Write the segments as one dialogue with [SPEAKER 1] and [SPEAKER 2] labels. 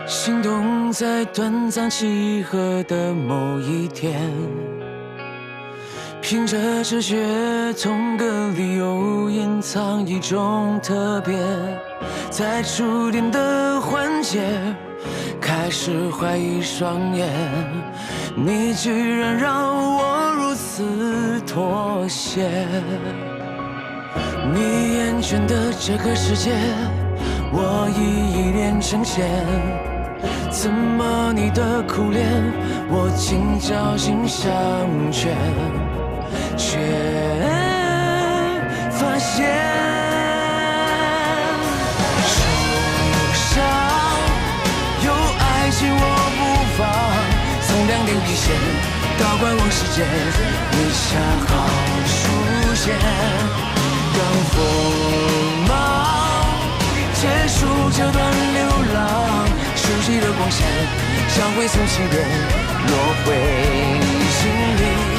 [SPEAKER 1] 心动在短暂契合的某一天，凭着直觉，同个理由隐藏一种特别，在触电的环节，开始怀疑双眼，你居然让我如此妥协。你厌倦的这个世界，我已一脸成茧。怎么你的苦恋，我竟侥幸相劝，却发现手上有爱情我不放，从两点一线到观望时间，你恰好出现，让锋芒结束这段流浪。熟悉的光线像会从起点落回心里。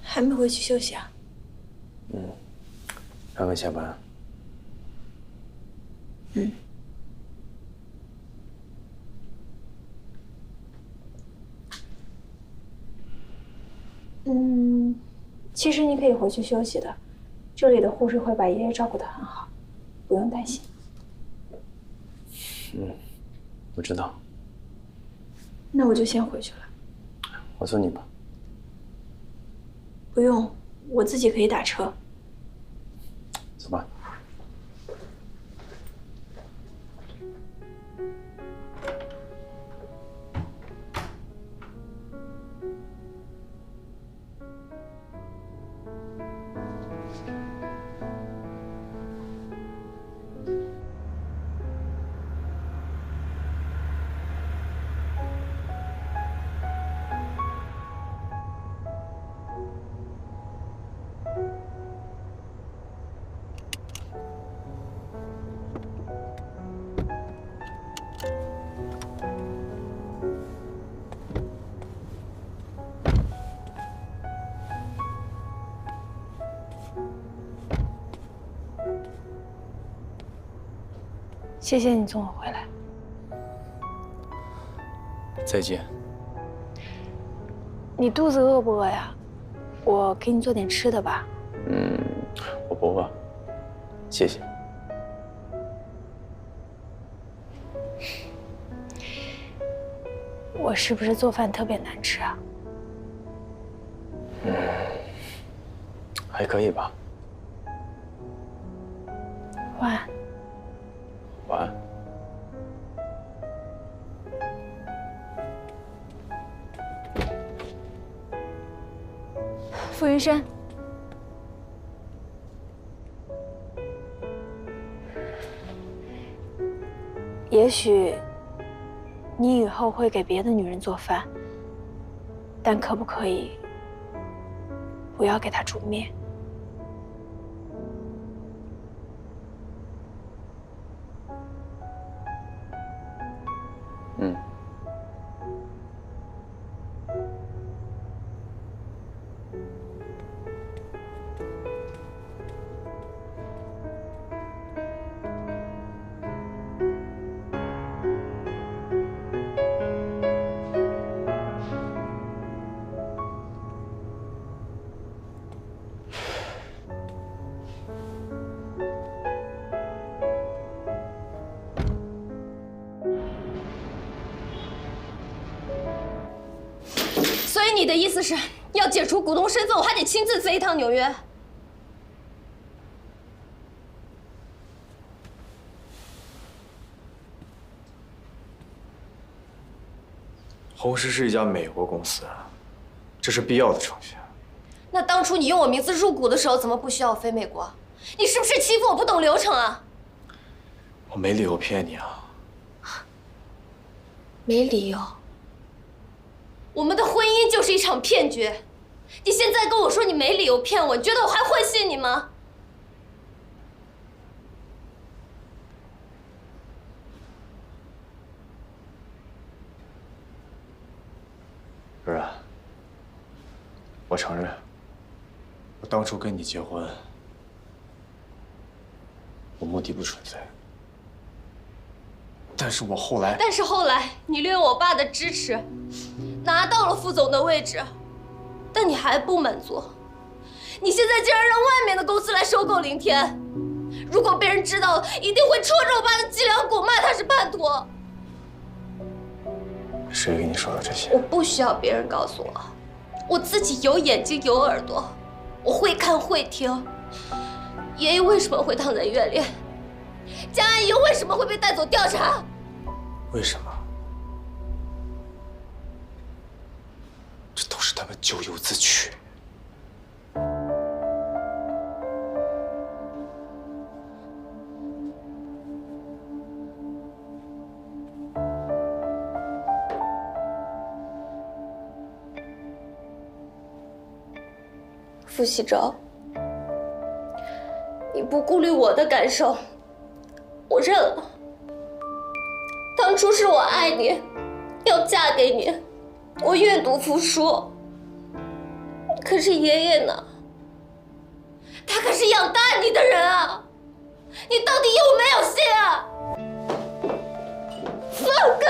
[SPEAKER 2] 还没回去休息啊？
[SPEAKER 3] 刚刚下班。
[SPEAKER 2] 其实你可以回去休息的，这里的护士会把爷爷照顾得很好，不用担心。
[SPEAKER 3] 我知道。
[SPEAKER 2] 那我就先回去了。
[SPEAKER 3] 我送你吧。
[SPEAKER 2] 不用，我自己可以打车。
[SPEAKER 3] 走吧。
[SPEAKER 2] 谢谢你送我回来。
[SPEAKER 3] 再见。
[SPEAKER 2] 你肚子饿不饿呀？我给你做点吃的吧。
[SPEAKER 3] 我不饿，谢谢。
[SPEAKER 2] 我是不是做饭特别难吃啊？
[SPEAKER 3] 还可以吧。
[SPEAKER 2] 晚安。
[SPEAKER 3] 晚安。
[SPEAKER 2] 傅云深，也许你以后会给别的女人做饭，但可不可以不要给她煮面？
[SPEAKER 4] 你的意思是要解除股东身份，我还得亲自飞一趟纽约？
[SPEAKER 5] 红石是一家美国公司，这是必要的程序。
[SPEAKER 4] 那当初你用我名字入股的时候，怎么不需要我飞美国？你是不是欺负我不懂流程啊？
[SPEAKER 5] 我没理由骗你啊。
[SPEAKER 4] 没理由。我们的婚姻就是一场骗局。你现在跟我说你没理由骗我，你觉得我还会信你吗？
[SPEAKER 5] 是啊，我承认，我当初跟你结婚，我目的不纯粹。但是我后来
[SPEAKER 4] 你利用我爸的支持，拿到了副总的位置，但你还不满足。你现在竟然让外面的公司来收购林天，如果被人知道了，一定会戳着我爸的脊梁骨，骂他是叛徒。
[SPEAKER 5] 谁跟你说的这些？
[SPEAKER 4] 我不需要别人告诉我，我自己有眼睛有耳朵，我会看会听。爷爷为什么会躺在医院里？江安莹为什么会被带走调查？
[SPEAKER 5] 为什么？这都是他们咎由自取。
[SPEAKER 4] 傅西钊，你不顾虑我的感受，我认了。当初是我爱你，要嫁给你，我愿赌服输。可是爷爷呢？他可是养大你的人啊！你到底有没有心啊？放开！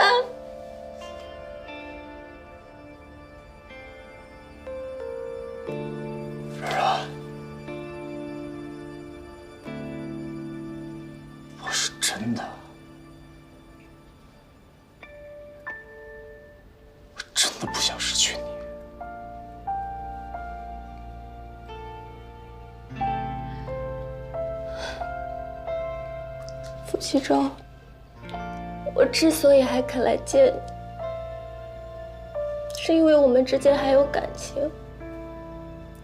[SPEAKER 5] 然然，我是真的，我真的不想失去你。
[SPEAKER 4] 傅西钊，我之所以还肯来见你，是因为我们之间还有感情。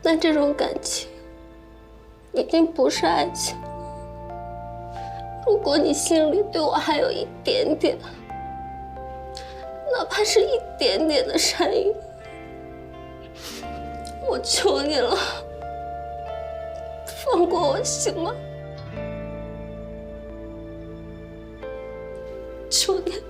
[SPEAKER 4] 但这种感情已经不是爱情。如果你心里对我还有一点点，哪怕是一点点的善意，我求你了，放过我行吗？求你。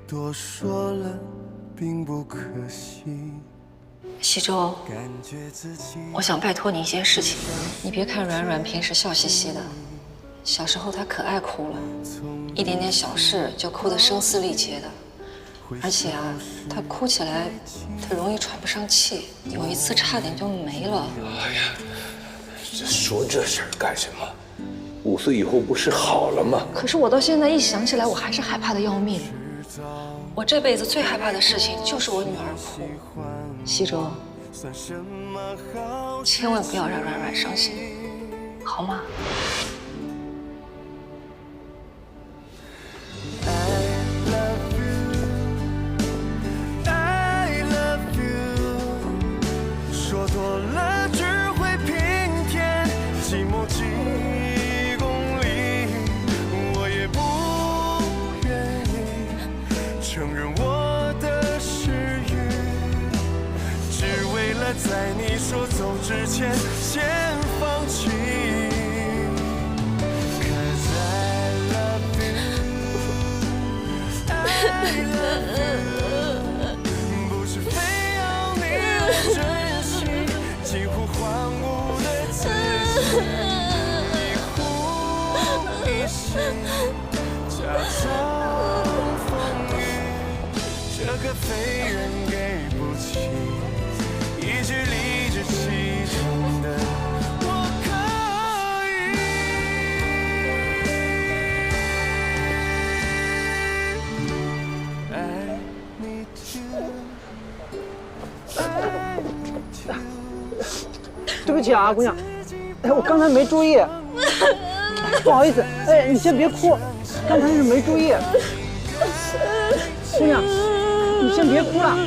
[SPEAKER 1] 多说了并不可惜。
[SPEAKER 6] 西周，我想拜托你一件事情，你别看软软平时笑嘻嘻的，小时候她可爱哭了，一点点小事就哭得声嘶力竭的，而且啊，她哭起来，她容易喘不上气，有一次差点就没了。
[SPEAKER 7] 哎呀，这说这事儿干什么？5岁以后不是好了吗？
[SPEAKER 6] 可是我到现在一想起来，我还是害怕的要命。我这辈子最害怕的事情就是我女儿哭。西周，千万不要让软软伤心，好吗
[SPEAKER 1] ？I love you， 说多了只会平添寂寞几公里，我也不愿意承认我的失语，只为了在你说走之前先放弃。Cause I love 个废人给不起，一直理直气壮的我可以。爱你 too。
[SPEAKER 8] 对不起啊，姑娘，哎，我刚才没注意，不好意思，哎，你先别哭，刚才是没注意。姑娘，你先别哭了。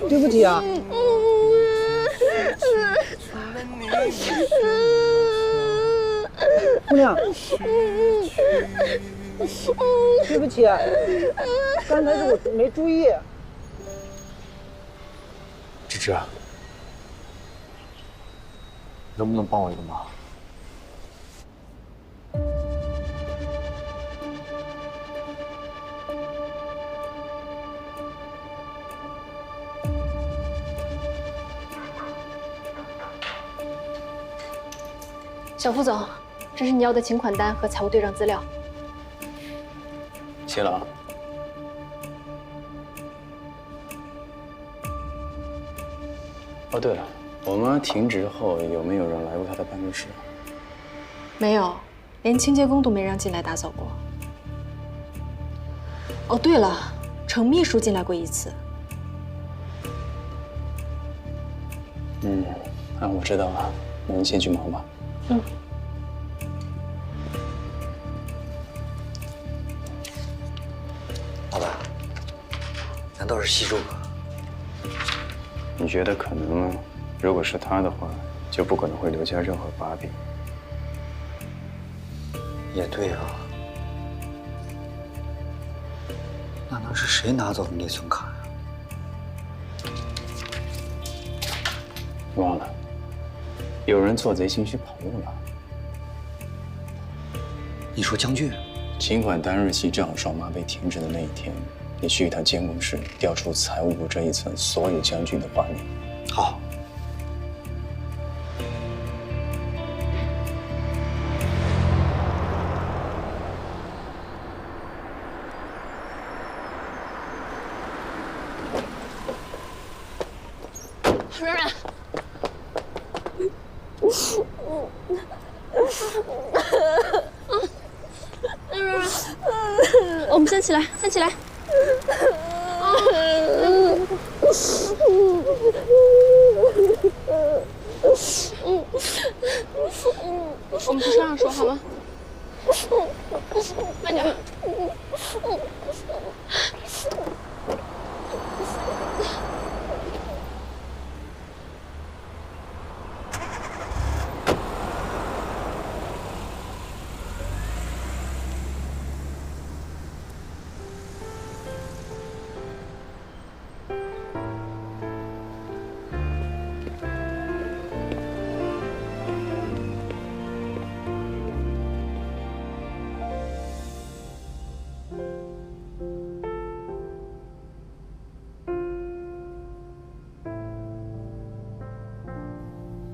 [SPEAKER 8] 对不起啊。姑娘，对不起，刚才是我没注意。
[SPEAKER 5] 芝芝，能不能帮我一个忙？
[SPEAKER 2] 小副总，这是你要的请款单和财务对账资料。
[SPEAKER 3] 谢了啊。哦，对了，我妈停职后有没有人来过她的办公室？
[SPEAKER 2] 没有，连清洁工都没让进来打扫过。哦，对了，程秘书进来过一次。
[SPEAKER 3] 那我知道了，那你先去忙吧。
[SPEAKER 9] 老板，难道是西周？
[SPEAKER 3] 你觉得可能吗？如果是他的话，就不可能会留下任何把柄。
[SPEAKER 9] 也对啊，那能是谁拿走的内存卡呀？
[SPEAKER 3] 忘了，有人做贼心虚跑路了。
[SPEAKER 9] 你说江俊？
[SPEAKER 3] 请款单日期正好是我妈被停职的那一天，你去一趟监控室，调出财务部这一层所有江俊的画面。
[SPEAKER 9] 好。
[SPEAKER 4] 软软，软软，我们先起来，先起来。我们去车上说好吗？慢点。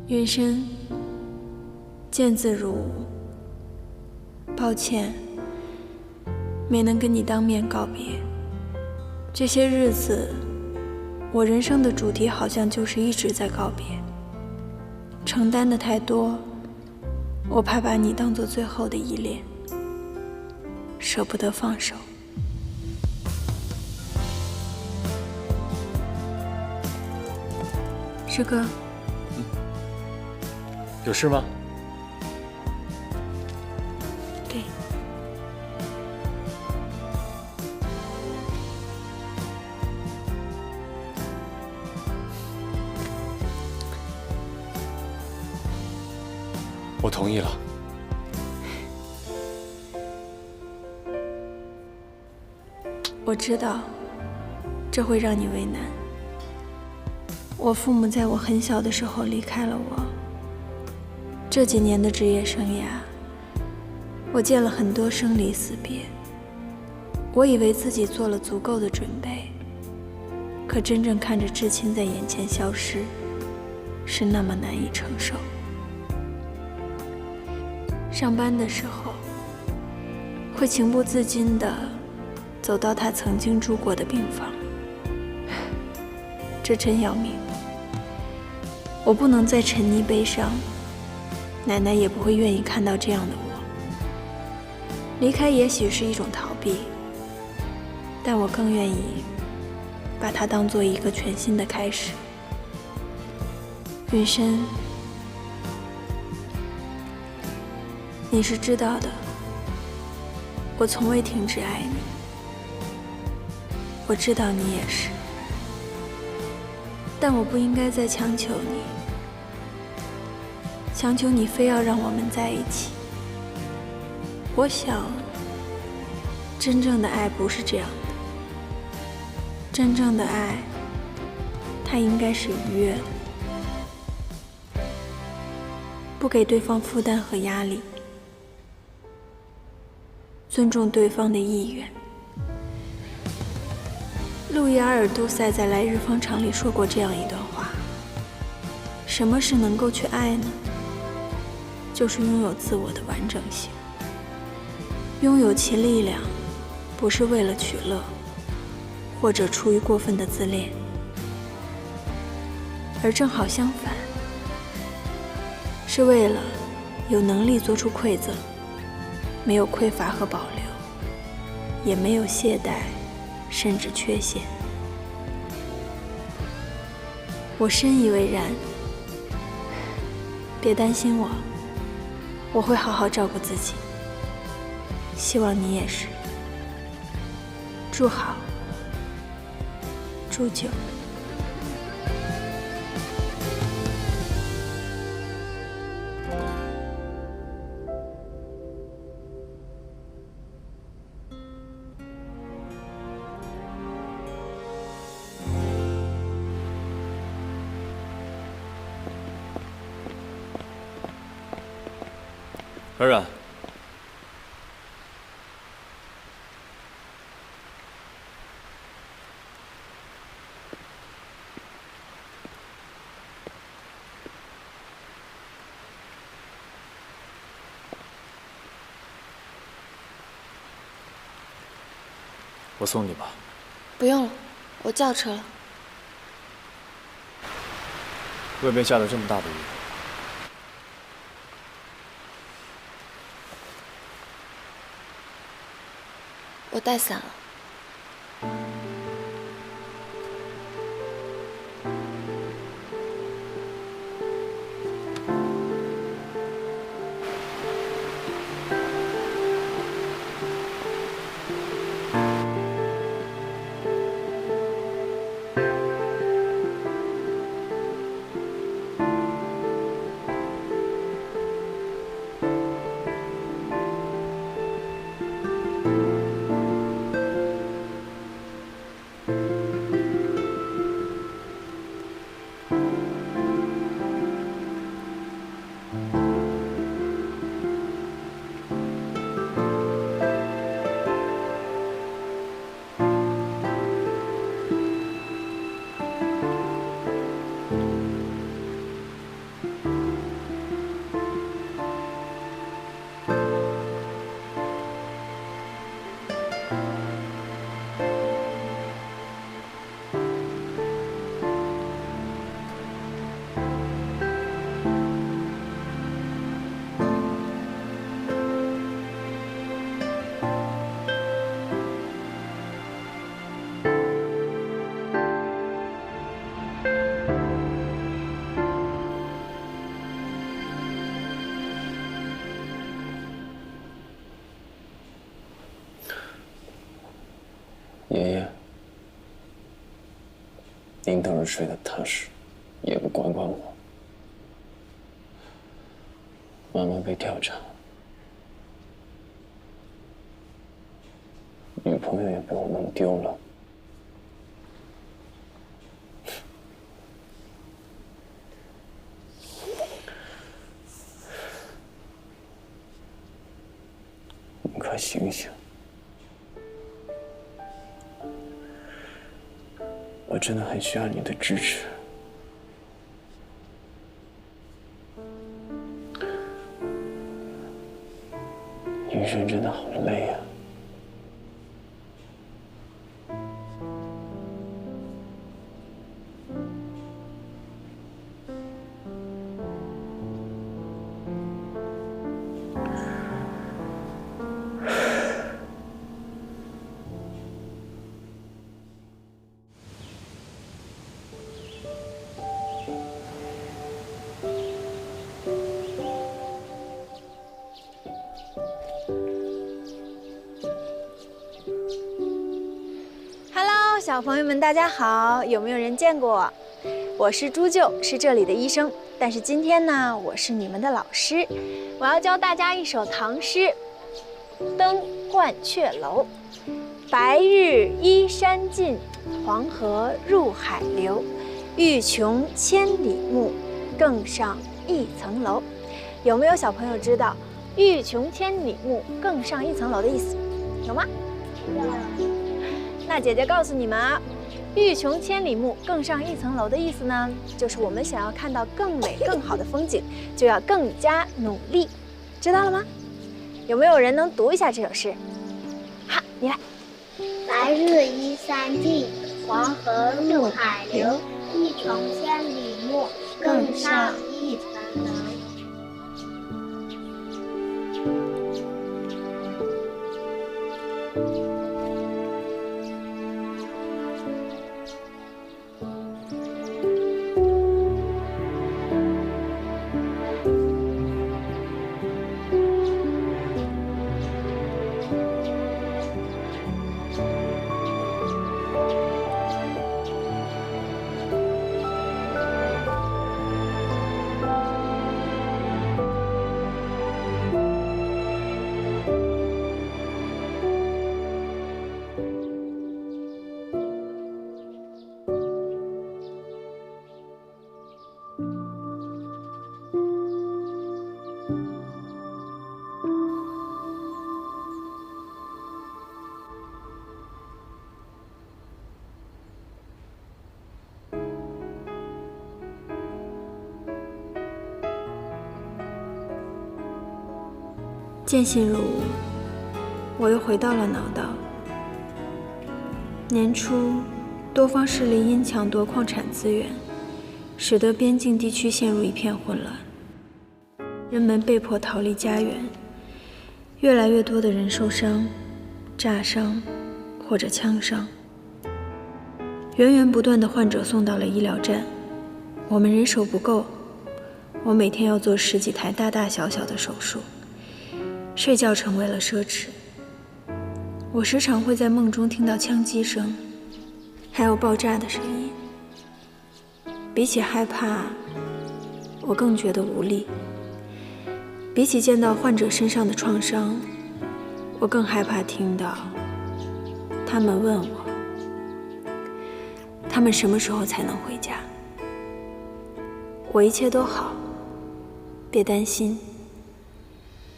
[SPEAKER 2] 云深，见字如晤。抱歉，没能跟你当面告别。这些日子，我人生的主题好像就是一直在告别。承担的太多，我怕把你当作最后的依恋，舍不得放手。师哥。
[SPEAKER 5] 有事吗？
[SPEAKER 2] 对。
[SPEAKER 5] 我同意了。
[SPEAKER 2] 我知道，这会让你为难。我父母在我很小的时候离开了我。这几年的职业生涯，我见了很多生离死别。我以为自己做了足够的准备，可真正看着至亲在眼前消失，是那么难以承受。上班的时候，会情不自禁地走到他曾经住过的病房。这真要命！我不能再沉溺悲伤，奶奶也不会愿意看到这样的我。离开也许是一种逃避，但我更愿意把它当做一个全新的开始。云深，你是知道的，我从未停止爱你，我知道你也是，但我不应该再强求你，强求你非要让我们在一起。我想，真正的爱不是这样的，真正的爱，它应该是愉悦的，不给对方负担和压力，尊重对方的意愿。路易·阿尔都塞在《来日方长》里说过这样一段话：什么是能够去爱呢？就是拥有自我的完整性，拥有其力量，不是为了取乐，或者出于过分的自恋，而正好相反，是为了有能力做出馈赠，没有匮乏和保留，也没有懈怠，甚至缺陷。我深以为然。别担心我，我会好好照顾自己。希望你也是。祝好，祝久。
[SPEAKER 5] 儿啊，我送你吧。
[SPEAKER 2] 不用了，我叫车了。
[SPEAKER 5] 外面下了这么大的雨。
[SPEAKER 2] 我带伞了。
[SPEAKER 3] 爷爷，您倒是睡得踏实，也不管管我。妈妈被调查，女朋友也被我弄丢了。你快醒醒！我真的很需要你的支持。女生真的好累啊。
[SPEAKER 2] 小朋友们，大家好！有没有人见过我？我是朱舅，是这里的医生。但是今天呢，我是你们的老师，我要教大家一首唐诗《登鹳雀楼》。白日依山尽，黄河入海流。欲穷千里目，更上一层楼。有没有小朋友知道“欲穷千里目，更上一层楼”的意思？有吗？有。那姐姐告诉你们啊，欲穷千里目，更上一层楼的意思呢，就是我们想要看到更美、更好的风景，就要更加努力，知道了吗？有没有人能读一下这首诗？好，你来。
[SPEAKER 10] 白日依山尽，黄河入海流。欲穷千里目，更上一层楼。
[SPEAKER 2] 渐信入伍，我又回到了脑岛。年初，多方势力因抢夺矿产资源，使得边境地区陷入一片混乱，人们被迫逃离家园，越来越多的人受伤、炸伤或者枪伤。源源不断的患者送到了医疗站，我们人手不够，我每天要做10几台大大小小的手术。睡觉成为了奢侈，我时常会在梦中听到枪击声，还有爆炸的声音。比起害怕，我更觉得无力。比起见到患者身上的创伤，我更害怕听到他们问我，他们什么时候才能回家？我一切都好，别担心，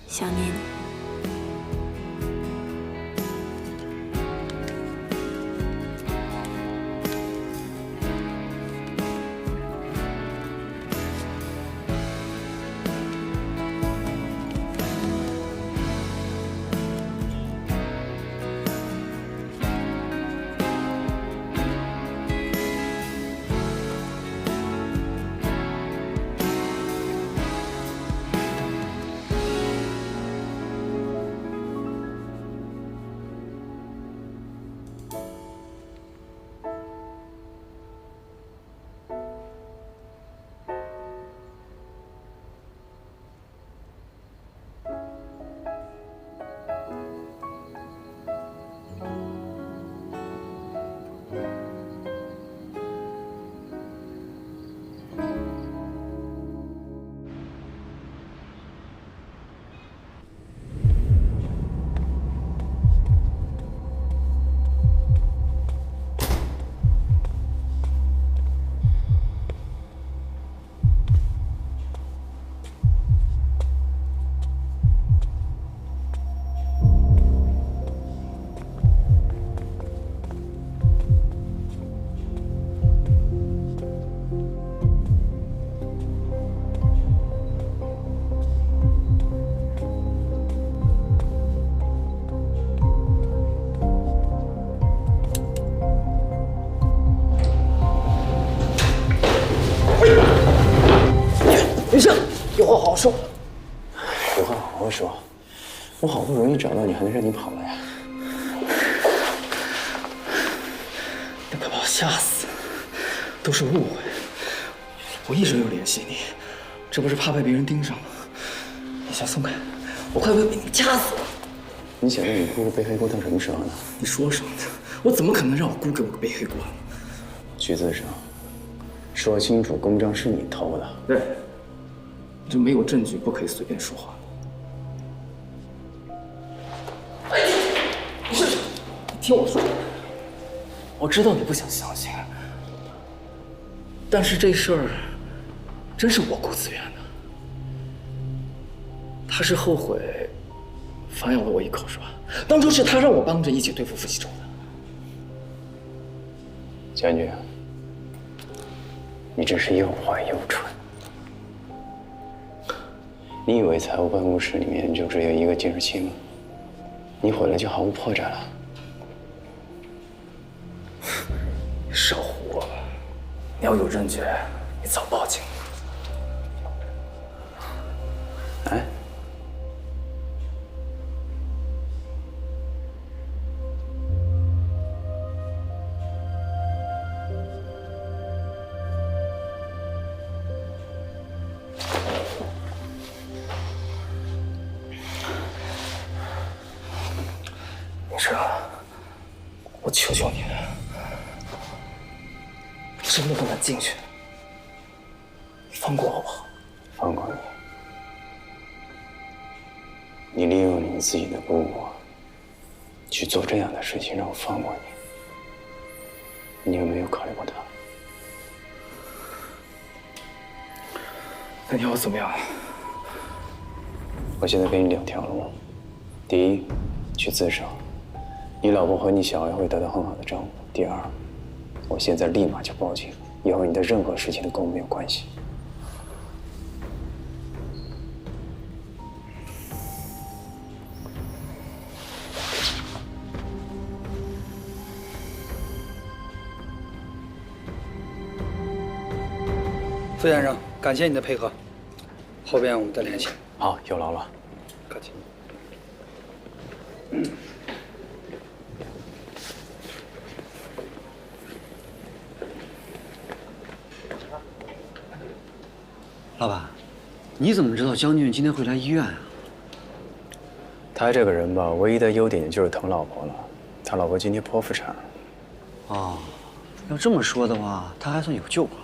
[SPEAKER 2] 想念你。
[SPEAKER 3] 说。有话好好说，我好不容易找到你，还能让你跑了呀？
[SPEAKER 8] 你快把我吓死！都是误会，我一直有联系你，这不是怕被别人盯上吗？你先松开，我快被你掐死了！
[SPEAKER 3] 你想让你姑姑背黑锅到什么时候呢？
[SPEAKER 8] 你说什么呢？我怎么可能让我姑给我个背黑锅？
[SPEAKER 3] 去自首，说清楚公章是你偷的。
[SPEAKER 8] 对，这没有证据不可以随便说话。不是，你听我说，我知道你不想相信，但是这事儿真是我姑自愿的。她是后悔反咬了我一口是吧？当初是她让我帮着一起对付傅喜洲的。
[SPEAKER 3] 将军，你真是又坏又蠢。你以为财务办公室里面就只有一个监视器吗？你毁了就毫无破绽了。
[SPEAKER 8] 你少胡了！你要有证据，你早报警。
[SPEAKER 3] 哎，
[SPEAKER 8] 你这，我求求你了，真的不能进去，放过我好不好？
[SPEAKER 3] 放过你。你利用你自己的姑姑去做这样的事情，让我放过你。你有没有考虑过她？
[SPEAKER 8] 那你要我怎么样？
[SPEAKER 3] 我现在给你两条路：第一，去自首，你老婆和你小孩会得到很好的照顾；第二，我现在立马就报警，以后你的任何事情都跟我没有关系。
[SPEAKER 9] 傅先生，感谢你的配合，后边我们再联系。
[SPEAKER 3] 好，有劳了。
[SPEAKER 9] 客气。老板，你怎么知道将军今天会来医院啊？
[SPEAKER 3] 他这个人吧，唯一的优点就是疼老婆了。他老婆今天剖腹产。
[SPEAKER 9] 哦，要这么说的话，他还算有救啊。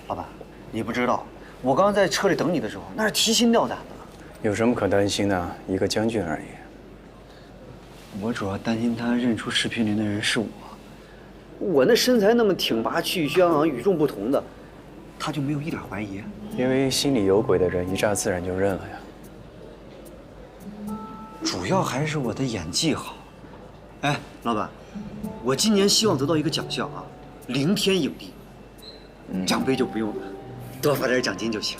[SPEAKER 9] 老板，你不知道，我刚刚在车里等你的时候，那是提心吊胆的。
[SPEAKER 3] 有什么可担心的？一个将军而已。
[SPEAKER 9] 我主要担心他认出视频里的人是我。我那身材那么挺拔、气宇轩昂、与众不同的，他就没有一点怀疑？
[SPEAKER 3] 因为心里有鬼的人，一乍自然就认了呀。
[SPEAKER 9] 主要还是我的演技好。哎，老板，我今年希望得到一个奖项啊，0天影帝。奖杯就不用了，多发点奖金就行。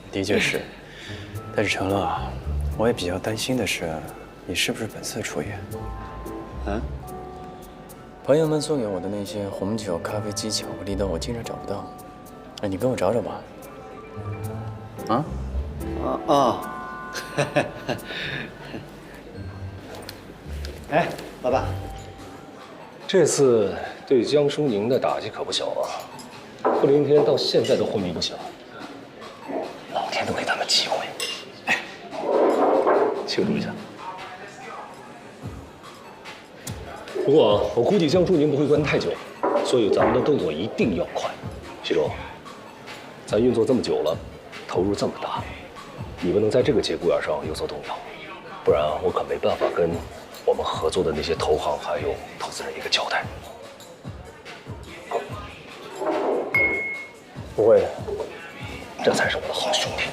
[SPEAKER 3] 的确是。但是程乐啊，我也比较担心的是，你是不是本色出演？朋友们送给我的那些红酒、咖啡机、巧克力豆，我竟然找不到。哎，你跟我找找吧。
[SPEAKER 9] 哎，老板，
[SPEAKER 11] 这次对江淑宁的打击可不小啊！傅林天到现在都昏迷不醒，老天都给他们机会。哎，庆祝一下。不过我估计江淑宁不会关太久，所以咱们的动作一定要快。徐州，咱运作这么久了，投入这么大，你不能在这个节骨眼上有所动摇，不然我可没办法跟我们合作的那些投行还有投资人一个交代。不会的，这才是我的好兄弟。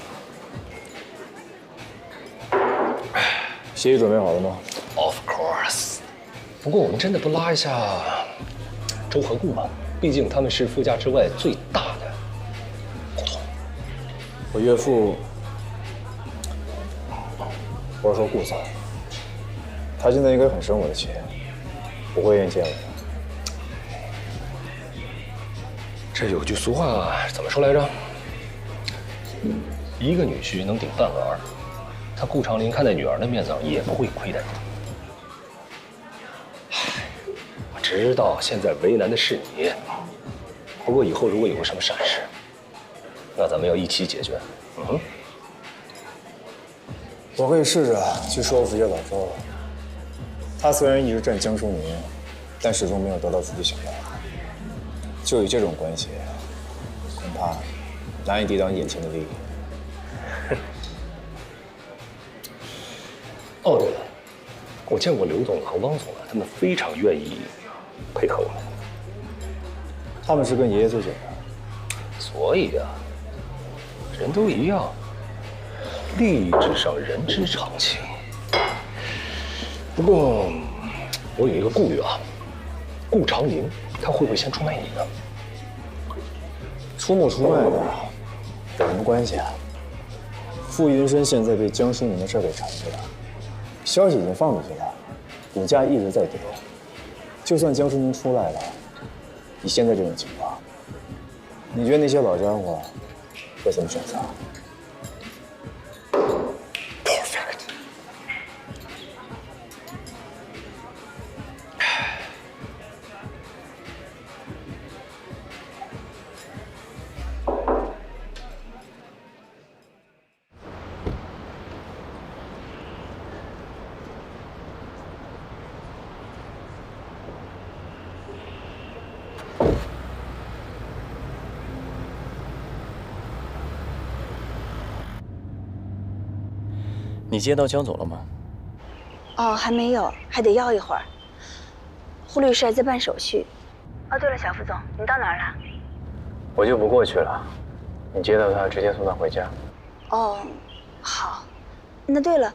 [SPEAKER 5] 协议准备好了吗
[SPEAKER 11] ？Of course。不过我们真的不拉一下周和顾吗？毕竟他们是傅家之外最大的股东。
[SPEAKER 5] 我岳父，我是说顾总，他现在应该很生我的气，不会愿意见我的。
[SPEAKER 11] 这有句俗话怎么说来着？一个女婿能顶饭碗，他顾长林看在女儿的面子上也不会亏待你。唉，我知道现在为难的是你，不过以后如果有什么闪失，那咱们要一起解决。嗯。
[SPEAKER 5] 我可以试着去说服叶老周。他虽然一直站江淑宁，但始终没有得到自己想要的。就以这种关系，恐怕难以抵挡眼前的利益。
[SPEAKER 11] 哦，对了，我见过刘总和汪总他们非常愿意配合我们。
[SPEAKER 5] 他们是跟爷爷醉酒的，
[SPEAKER 11] 所以啊，人都一样，利益至上，人之常情。不过，我有一个顾虑啊，顾长林他会不会先出卖你呢？
[SPEAKER 5] 出没出卖的有什么关系啊？傅云深现在被江淑宁的事给缠着了，消息已经放出去了，股价一直在跌。就算江淑宁出来了，以现在这种情况，你觉得那些老家伙会怎么选择？
[SPEAKER 12] 你接到江总了吗？
[SPEAKER 13] 哦，还没有，还得要一会儿。胡律师还在办手续。哦，对了，小副总，你到哪儿了？
[SPEAKER 3] 我就不过去了，你接到他，直接送他回家。
[SPEAKER 13] 哦，好。那对了，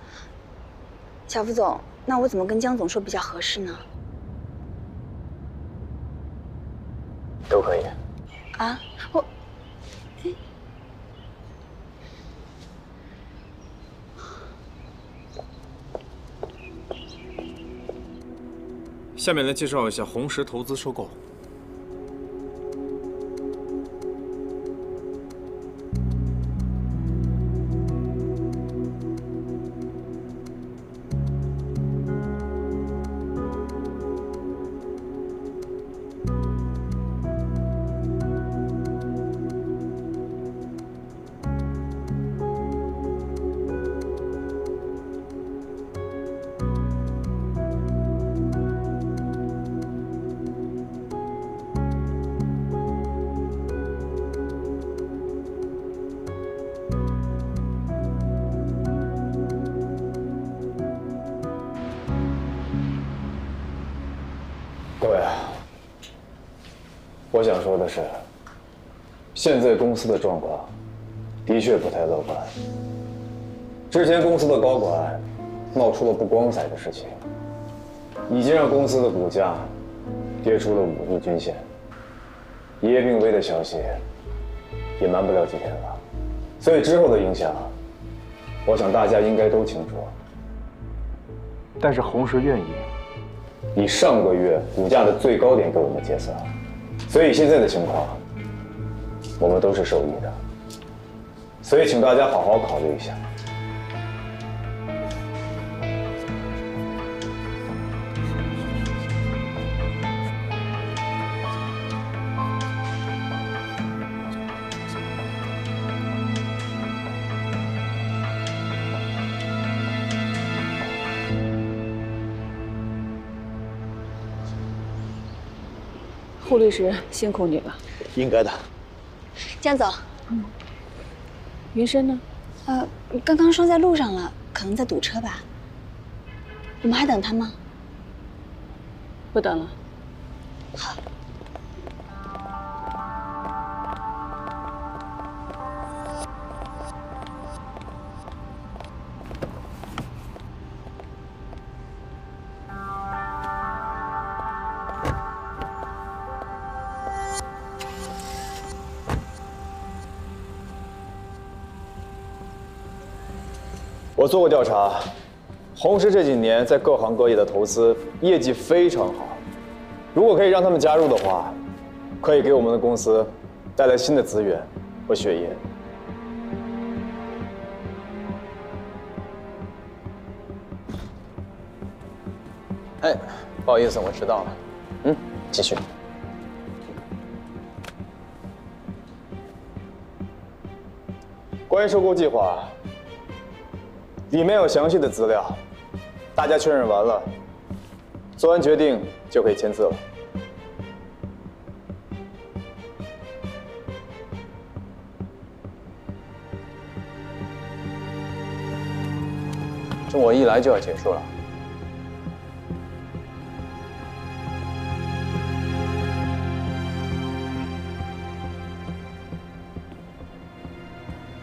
[SPEAKER 13] 小副总，那我怎么跟江总说比较合适呢？
[SPEAKER 3] 都可以。
[SPEAKER 13] 啊，我。
[SPEAKER 5] 下面来介绍一下红石投资收购。各位，我想说的是，现在公司的状况的确不太乐观。之前公司的高管闹出了不光彩的事情，已经让公司的股价跌出了5日均线。爷爷病危的消息也瞒不了几天了，所以之后的影响，我想大家应该都清楚。但是红石愿意以上个月股价的最高点给我们结算，所以现在的情况，我们都是受益的。所以请大家好好考虑一下。
[SPEAKER 14] 胡律师辛苦你了，
[SPEAKER 7] 应该的。
[SPEAKER 13] 江总，
[SPEAKER 14] 云深呢？
[SPEAKER 13] 刚刚说在路上了，可能在堵车吧。我们还等他吗？
[SPEAKER 14] 不等了。
[SPEAKER 13] 好。
[SPEAKER 5] 我做过调查，红石这几年在各行各业的投资业绩非常好。如果可以让他们加入的话，可以给我们的公司带来新的资源和血液。
[SPEAKER 3] 哎，不好意思，我迟到了。继续。
[SPEAKER 5] 关于收购计划，里面有详细的资料，大家确认完了，做完决定就可以签字了。
[SPEAKER 3] 这我一来就要结束了。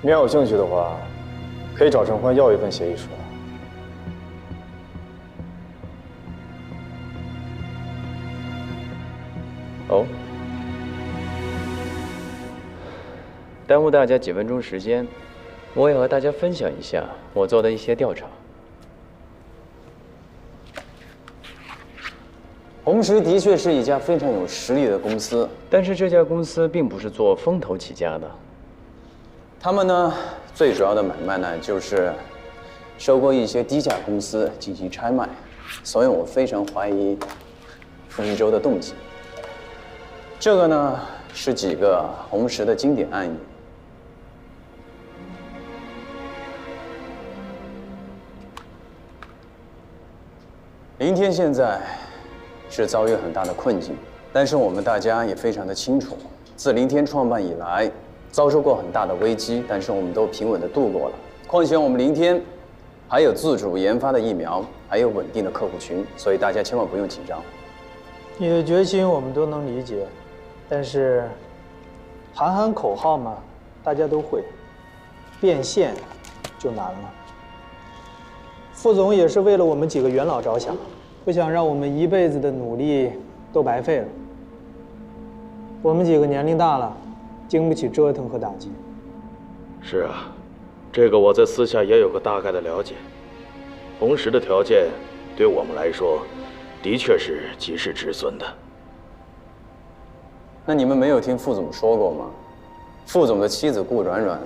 [SPEAKER 5] 你要有兴趣的话，可以找陈欢要一份协议书。
[SPEAKER 12] 哦，耽误大家几分钟时间，我也和大家分享一下我做的一些调查。
[SPEAKER 3] 红石的确是一家非常有实力的公司，
[SPEAKER 12] 但是这家公司并不是做风投起家的。
[SPEAKER 3] 他们呢，最主要的买卖呢，就是收购一些低价公司进行拆卖，所以我非常怀疑傅一舟的动机。这个呢，是几个红石的经典案例。林天现在是遭遇很大的困境，但是我们大家也非常的清楚，自林天创办以来，遭受过很大的危机，但是我们都平稳地度过了。况且我们林天还有自主研发的疫苗，还有稳定的客户群，所以大家千万不用紧张。
[SPEAKER 15] 你的决心我们都能理解，但是喊喊口号嘛，大家都会，变现就难了。副总也是为了我们几个元老着想，不想让我们一辈子的努力都白费了。我们几个年龄大了，经不起折腾和打击。
[SPEAKER 16] 是啊，这个我在私下也有个大概的了解。红石的条件对我们来说，的确是及时止损的。
[SPEAKER 3] 那你们没有听副总说过吗？副总的妻子顾软软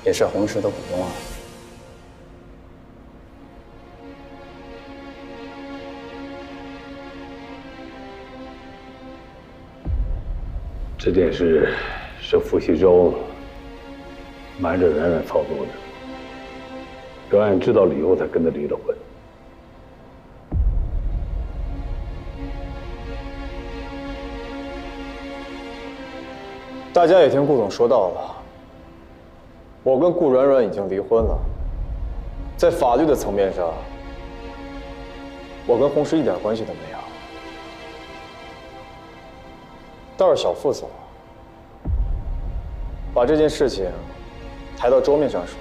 [SPEAKER 3] 也是红石的股东啊。
[SPEAKER 11] 这件事是傅西周瞒着冉冉操作的，冉冉知道了以后才跟他离了婚。
[SPEAKER 5] 大家也听顾总说到了，我跟顾软软已经离婚了，在法律的层面上，我跟红石一点关系都没有。倒是小副总把这件事情抬到桌面上说，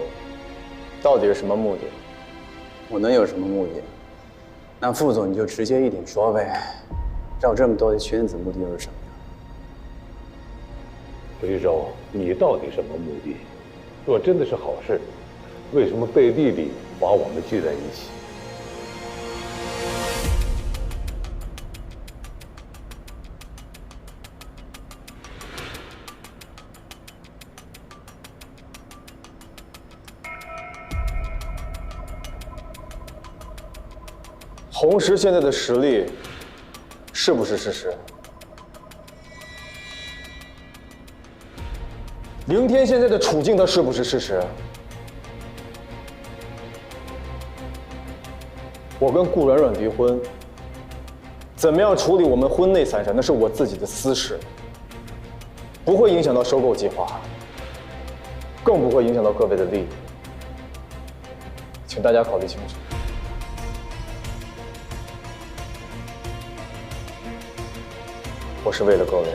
[SPEAKER 5] 到底是什么目的？
[SPEAKER 3] 我能有什么目的？那副总你就直接一点说呗，绕这么多的圈子，目的又是什么呀？
[SPEAKER 11] 傅西周，你到底什么目的？若真的是好事，为什么背地里把我们聚在一起？
[SPEAKER 5] 红石现在的实力是不是事实？凌天现在的处境，它是不是事实？我跟顾软软离婚，怎么样处理我们婚内财产，那是我自己的私事，不会影响到收购计划，更不会影响到各位的利益，请大家考虑清楚。我是为了各位。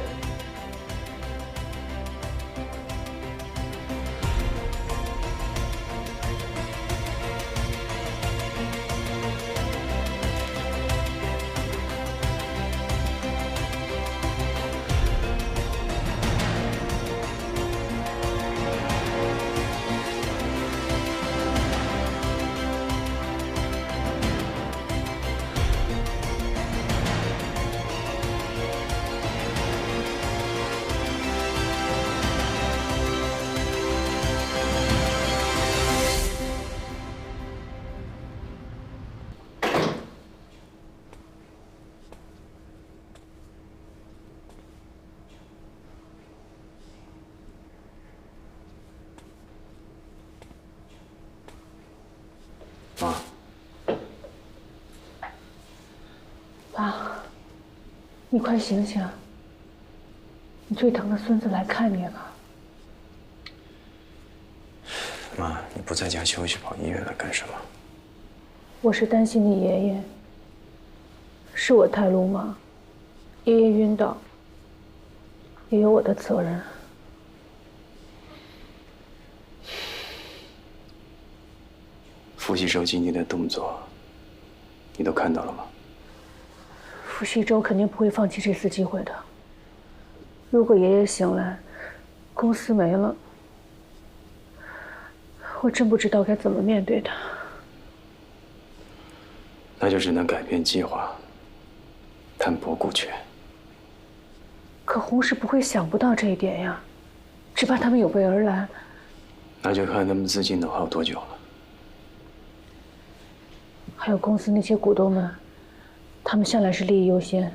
[SPEAKER 14] 你快醒醒！你最疼的孙子来看你了。
[SPEAKER 3] 妈，你不在家休息，跑医院来干什么？
[SPEAKER 14] 我是担心你爷爷。是我太鲁莽，爷爷晕倒，也有我的责任。
[SPEAKER 3] 傅西周今天的动作，你都看到了吗？
[SPEAKER 14] 傅西周肯定不会放弃这次机会的。如果爷爷醒来，公司没了，我真不知道该怎么面对他。
[SPEAKER 3] 那就只能改变计划，摊薄股权。
[SPEAKER 14] 可洪氏不会想不到这一点呀，只怕他们有备而来。
[SPEAKER 3] 那就看他们资金能耗多久了。
[SPEAKER 14] 还有公司那些股东们，他们向来是利益优先，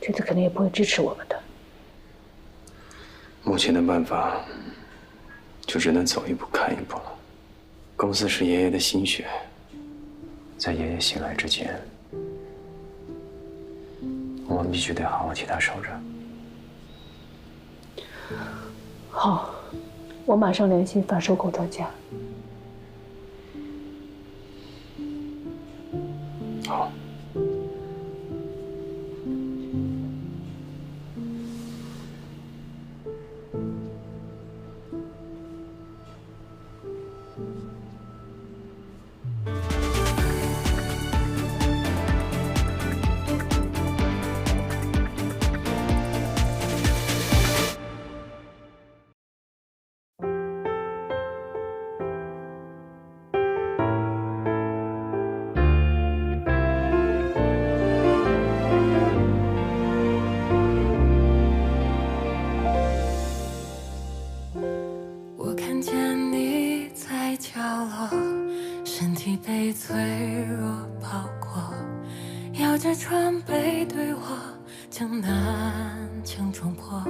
[SPEAKER 14] 这次肯定也不会支持我们的。
[SPEAKER 3] 目前的办法，就只能走一步看一步了。公司是爷爷的心血，在爷爷醒来之前，我们必须得好好替他守着。
[SPEAKER 14] 好，我马上联系反收购专家。
[SPEAKER 3] 好。
[SPEAKER 1] 我看见你在角落，身体被脆弱包裹，摇着床背对我，江南情冲破。